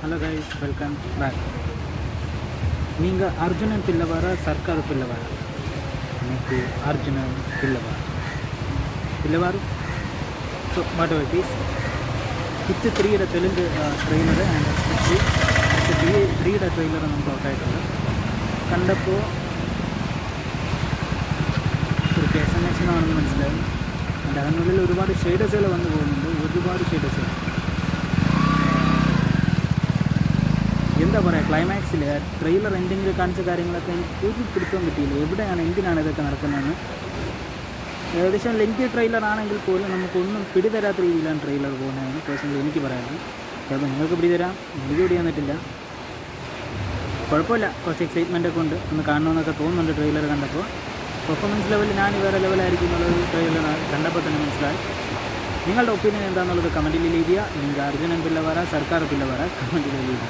Hello guys, welcome back. நீங்கள் அர்ஜுனன் పిల్లవారా సర్కారు పిల్లవారా? మీకు అర్జునన్ పిల్లవారు. So whatever it is, hit 3യുടെ Telugu trailer and especially hit 3യുടെ ട്രെയിലർ നമുക്ക് ഔട്ടായിട്ടുണ്ട്. കണ്ടപ്പോൾ ഒരു കേസനേഷനാണെന്ന് മനസ്സിലായി. ആൻഡ് അതിനുള്ളിൽ ഒരുപാട് ഷെയ്ഡസുകൾ വന്നു പോകുന്നുണ്ട്, ഒരുപാട് ഷെയ്ഡസുകൾ. എന്താ പറയുക, ക്ലൈമാക്സിൽ ട്രെയിലർ എൻഡിങ്ങിൽ കാണിച്ച കാര്യങ്ങളൊക്കെ എനിക്ക് ഒരു പിടുത്തം കിട്ടിയില്ല. എവിടെയാണ്, എന്തിനാണ് ഇതൊക്കെ നടക്കുന്നതെന്ന്. ഏകദേശം ലെങ്തി ട്രെയിലർ ആണെങ്കിൽ പോലും നമുക്കൊന്നും പിടിതരാത്ത രീതിയിലാണ് ട്രെയിലർ പോകുന്നതെന്ന് പേഴ്സണലി എനിക്ക് പറയാനുള്ളത്. ചിലപ്പോൾ നിങ്ങൾക്ക് പിടിതരാം, എനിക്ക് പിടി തന്നിട്ടില്ല. കുഴപ്പമില്ല, കുറച്ച് എക്സൈറ്റ്മെൻറ്റൊക്കെ ഉണ്ട്, ഒന്ന് കാണണമെന്നൊക്കെ തോന്നുന്നുണ്ട് ട്രെയിലർ കണ്ടപ്പോൾ. പെർഫോമൻസ് ലെവലിൽ ഞാൻ വേറെ ലെവലായിരിക്കും എന്നുള്ളത് ട്രെയിലർ കണ്ടപ്പോൾ തന്നെ മനസ്സിലായി. നിങ്ങളുടെ ഒപ്പീനിയൻ എന്താണെന്നുള്ളത് കമൻറ്റിൽ ലീവ് ചെയ്യുക. നിങ്ങൾക്ക് അർജുനൻ പിള്ളവാര സർക്കാർ പിള്ളവാര കമൻറ്റിൽ ലീവ് ചെയ്യുക.